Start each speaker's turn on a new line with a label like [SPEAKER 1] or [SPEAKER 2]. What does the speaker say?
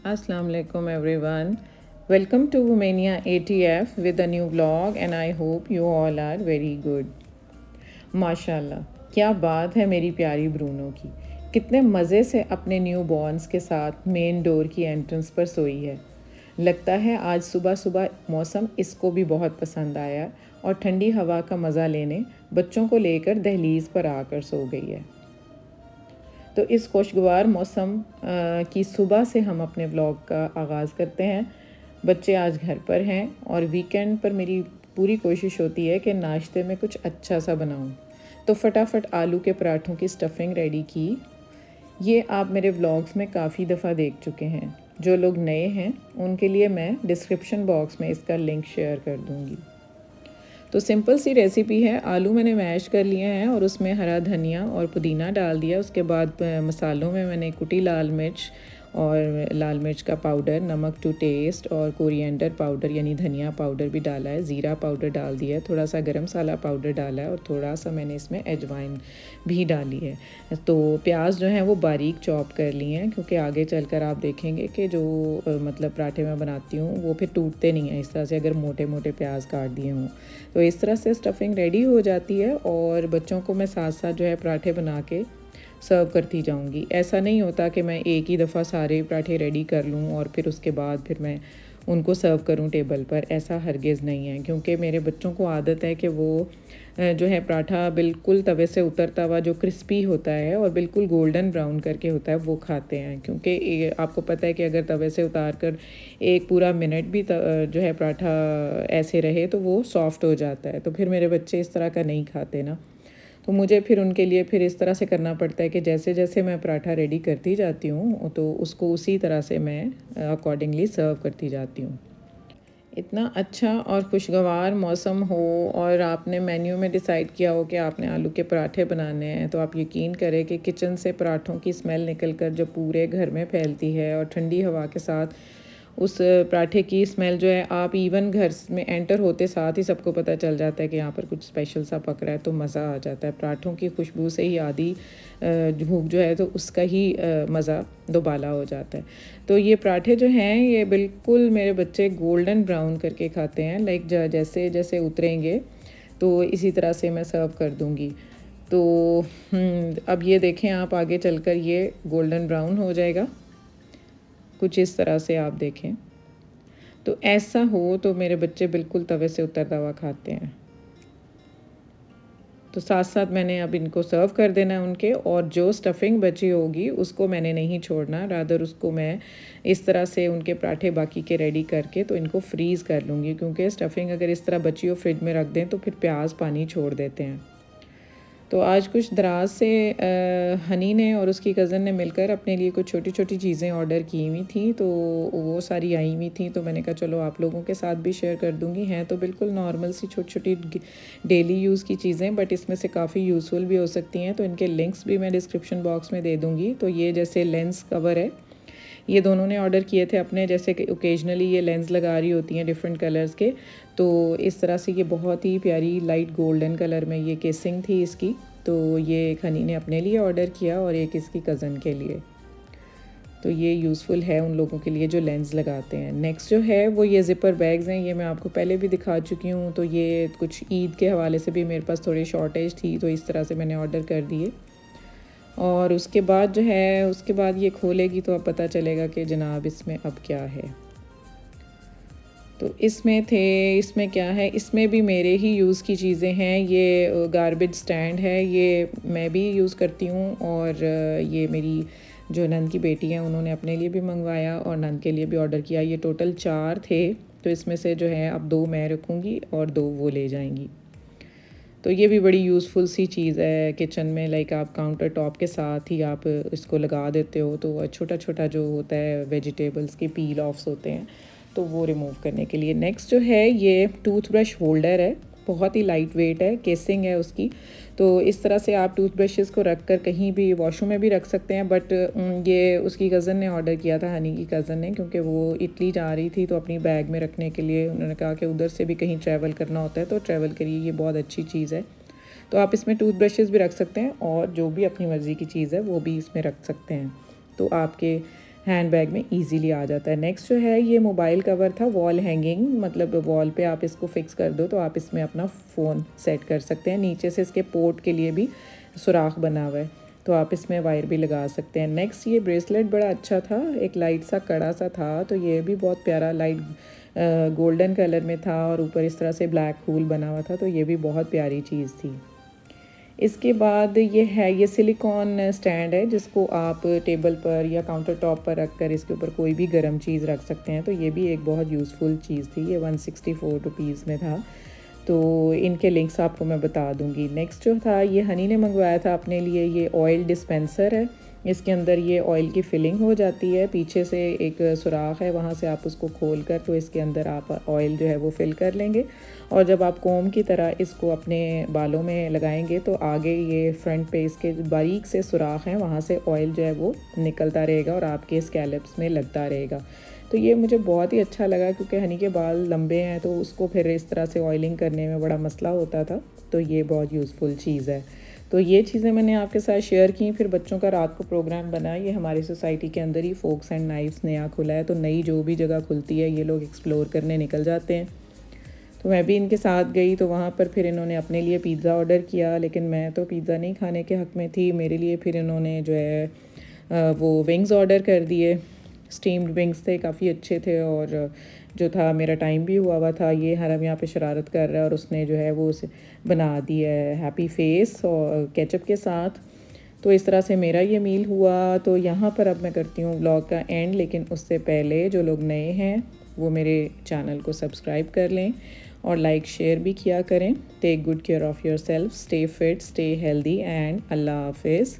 [SPEAKER 1] Assalamu alaikum everyone. Welcome to Womania ATF with a new vlog and I hope you all are very good. माशाल्लाह, क्या बात है मेरी प्यारी Bruno की। कितने मज़े से अपने न्यू बॉर्न्स के साथ मेन डोर की एंट्रेंस पर सोई है। लगता है आज सुबह सुबह मौसम इसको भी बहुत पसंद आया और ठंडी हवा का मज़ा लेने बच्चों को लेकर दहलीज पर आकर सो गई है। तो इस खुशगवार मौसम की सुबह से हम अपने व्लॉग का आगाज़ करते हैं। बच्चे आज घर पर हैं और वीकेंड पर मेरी पूरी कोशिश होती है कि नाश्ते में कुछ अच्छा सा बनाऊं। तो फटाफट आलू के पराठों की स्टफिंग रेडी की। ये आप मेरे व्लॉग्स में काफ़ी दफ़ा देख चुके हैं। जो लोग नए हैं उनके लिए मैं डिस्क्रिप्शन बॉक्स में इसका लिंक शेयर कर दूँगी। तो सिंपल सी रेसिपी है। आलू मैंने मैश कर लिए हैं और उसमें हरा धनिया और पुदीना डाल दिया। उसके बाद मसालों में मैंने कुटी लाल मिर्च और लाल मिर्च का पाउडर, नमक टू टेस्ट और कोरिएंडर पाउडर यानी धनिया पाउडर भी डाला है, ज़ीरा पाउडर डाल दिया है, थोड़ा सा गरम मसाला पाउडर डाला है और थोड़ा सा मैंने इसमें अजवाइन भी डाली है। तो प्याज जो है वो बारीक चॉप कर लिए हैं क्योंकि आगे चलकर आप देखेंगे कि जो मतलब पराठे मैं बनाती हूँ वो फिर टूटते नहीं हैं इस तरह से अगर मोटे मोटे प्याज काट दिए हों। तो इस तरह से स्टफिंग रेडी हो जाती है और बच्चों को मैं साथ साथ जो है पराठे बना के सर्व करती जाऊंगी। ऐसा नहीं होता कि मैं एक ही दफ़ा सारे पराठे रेडी कर लूँ और फिर उसके बाद फिर मैं उनको सर्व करूँ टेबल पर। ऐसा हरगिज़ नहीं है क्योंकि मेरे बच्चों को आदत है कि वो जो है पराठा बिल्कुल तवे से उतरता हुआ जो क्रिस्पी होता है और बिल्कुल गोल्डन ब्राउन करके होता है वो खाते हैं। क्योंकि आपको पता है कि अगर तवे से उतार कर एक पूरा मिनट भी जो है पराठा ऐसे रहे तो वो सॉफ्ट हो जाता है। तो फिर मेरे बच्चे इस तरह का नहीं खाते ना, तो मुझे फिर उनके लिए फिर इस तरह से करना पड़ता है कि जैसे जैसे मैं पराठा रेडी करती जाती हूँ तो उसको उसी तरह से मैं अकॉर्डिंगली सर्व करती जाती हूँ। इतना अच्छा और खुशगवार मौसम हो और आपने मेन्यू में डिसाइड किया हो कि आपने आलू के पराठे बनाने हैं, तो आप यकीन करें कि किचन से पराठों की स्मेल निकल कर जो पूरे घर में फैलती है और ठंडी हवा के साथ उस पराठे की स्मेल जो है, आप इवन घर में एंटर होते साथ ही सबको पता चल जाता है कि यहाँ पर कुछ स्पेशल सा पक रहा है। तो मज़ा आ जाता है। पराठों की खुशबू से ही आधी भूख जो है तो उसका ही मज़ा दोबाला हो जाता है। तो ये पराठे जो हैं ये बिल्कुल मेरे बच्चे गोल्डन ब्राउन करके खाते हैं। लाइक जैसे जैसे उतरेंगे तो इसी तरह से मैं सर्व कर दूँगी। तो अब ये देखें आप, आगे चलकर ये गोल्डन ब्राउन हो जाएगा कुछ इस तरह से, आप देखें। तो ऐसा हो तो मेरे बच्चे बिल्कुल तवे से उतरता हुआ खाते हैं। तो साथ साथ मैंने अब इनको सर्व कर देना है उनके, और जो स्टफिंग बची होगी उसको मैंने नहीं छोड़ना, रादर उसको मैं इस तरह से उनके पराठे बाकी के रेडी करके तो इनको फ्रीज़ कर लूँगी। क्योंकि स्टफिंग अगर इस तरह बची हो फ्रिज में रख दें तो फिर प्याज पानी छोड़ देते हैं। तो आज कुछ दराज से हनी ने और उसकी कज़न ने मिलकर अपने लिए कुछ छोटी छोटी चीज़ें ऑर्डर की हुई थी, तो वो सारी आई हुई थी। तो मैंने कहा चलो आप लोगों के साथ भी शेयर कर दूँगी। हैं तो बिल्कुल नॉर्मल सी छोटी छोटी डेली यूज़ की चीज़ें, बट इसमें से काफ़ी यूज़फुल भी हो सकती हैं। तो इनके लिंक्स भी मैं डिस्क्रिप्शन बॉक्स में दे दूँगी। तो ये जैसे लेंस कवर है, ये दोनों ने ऑर्डर किए थे अपने, जैसे कि ओकेजनली ये लेंस लगा रही होती हैं डिफरेंट कलर्स के। तो इस तरह से ये बहुत ही प्यारी लाइट गोल्डन कलर में ये केसिंग थी इसकी। तो ये एक हनी ने अपने लिए ऑर्डर किया और एक इसकी कज़न के लिए। तो ये यूज़फुल है उन लोगों के लिए जो लेंस लगाते हैं। नेक्स्ट जो है वो ये ज़िपर बैग्स हैं। ये मैं आपको पहले भी दिखा चुकी हूँ। तो ये कुछ ईद के हवाले से भी मेरे पास थोड़ी शॉर्टेज थी, तो इस तरह से मैंने ऑर्डर कर दिए। और उसके बाद जो है, उसके बाद ये खोलेगी तो अब पता चलेगा कि जनाब इसमें अब क्या है। तो इसमें क्या है, इसमें भी मेरे ही यूज़ की चीज़ें हैं। ये गार्बेज स्टैंड है, ये मैं भी यूज़ करती हूँ और ये मेरी जो नंद की बेटी है उन्होंने अपने लिए भी मंगवाया और नंद के लिए भी ऑर्डर किया। ये टोटल 4 थे, तो इसमें से जो है अब 2 मैं रखूँगी और 2 वो ले जाएंगी। तो ये भी बड़ी यूज़फुल सी चीज़ है किचन में। लाइक आप काउंटर टॉप के साथ ही आप इसको लगा देते हो, तो छोटा छोटा जो होता है वेजिटेबल्स के पील ऑफ्स होते हैं तो वो रिमूव करने के लिए। नेक्स्ट जो है ये टूथब्रश होल्डर है, बहुत ही लाइट वेट है, केसिंग है उसकी। तो इस तरह से आप टूथब्रशेस को रख कर कहीं भी वॉशरूम में भी रख सकते हैं। बट ये उसकी कज़न ने ऑर्डर किया था, हनी की कज़न ने, क्योंकि वो इटली जा रही थी तो अपनी बैग में रखने के लिए उन्होंने कहा कि उधर से भी कहीं ट्रैवल करना होता है तो ट्रैवल करिए, ये बहुत अच्छी चीज़ है। तो आप इसमें टूथब्रशेस भी रख सकते हैं और जो भी अपनी मर्ज़ी की चीज़ है वो भी इसमें रख सकते हैं। तो आपके हैंड बैग में इजीली आ जाता है। नेक्स्ट जो है ये मोबाइल कवर था, वॉल हैंगिंग, मतलब वॉल पे आप इसको फिक्स कर दो तो आप इसमें अपना फ़ोन सेट कर सकते हैं। नीचे से इसके पोर्ट के लिए भी सुराख बना हुआ है, तो आप इसमें वायर भी लगा सकते हैं। नेक्स्ट ये ब्रेसलेट बड़ा अच्छा था, एक लाइट सा कड़ा सा था, तो ये भी बहुत प्यारा लाइट गोल्डन कलर में था और ऊपर इस तरह से ब्लैक फूल बना हुआ था, तो ये भी बहुत प्यारी चीज़ थी। इसके बाद ये सिलिकॉन स्टैंड है जिसको आप टेबल पर या काउंटर टॉप पर रख कर इसके ऊपर कोई भी गर्म चीज़ रख सकते हैं, तो ये भी एक बहुत यूज़फुल चीज़ थी। ये 164 रुपीज़ में था, तो इनके लिंक्स आपको मैं बता दूंगी। नेक्स्ट जो था ये हनी ने मंगवाया था अपने लिए, ये ऑयल डिस्पेंसर है। इसके अंदर ये ऑयल की फिलिंग हो जाती है, पीछे से एक सुराख है, वहाँ से आप उसको खोल कर तो इसके अंदर आप ऑयल जो है वो फिल कर लेंगे, और जब आप कोम की तरह इसको अपने बालों में लगाएंगे तो आगे ये फ्रंट पे इसके बारीक से सुराख हैं, वहाँ से ऑयल जो है वो निकलता रहेगा और आपके स्कैल्प्स में लगता रहेगा। तो ये मुझे बहुत ही अच्छा लगा, क्योंकि हनी के बाल लंबे हैं तो उसको फिर इस तरह से ऑयलिंग करने में बड़ा मसला होता था, तो ये बहुत यूज़फुल चीज़ है। तो ये चीज़ें मैंने आपके साथ शेयर की। फिर बच्चों का रात को प्रोग्राम बना, ये हमारी सोसाइटी के अंदर ही फोक्स एंड नाइफ्स नया खुला है, तो नई जो भी जगह खुलती है ये लोग एक्सप्लोर करने निकल जाते हैं। तो मैं भी इनके साथ गई, तो वहाँ पर फिर इन्होंने अपने लिए पिज़्ज़ा ऑर्डर किया, लेकिन मैं तो पिज़्ज़ा नहीं खाने के हक़ में थी। मेरे लिए फिर इन्होंने जो है वो विंग्स ऑर्डर कर दिए। स्टीम्ड विंग्स थे, काफ़ी अच्छे थे, और जो था मेरा टाइम भी हुआ था। ये हरम यहाँ पे शरारत कर रहा है और उसने जो है वो उसे बना दिया है हैप्पी फेस और केचप के साथ। तो इस तरह से मेरा ये मील हुआ। तो यहाँ पर अब मैं करती हूँ व्लॉग का एंड, लेकिन उससे पहले जो लोग नए हैं वो मेरे चैनल को सब्सक्राइब कर लें और लाइक शेयर भी किया करें। Take good care of your self, stay fit, stay healthy, and अल्लाह हाफिज़।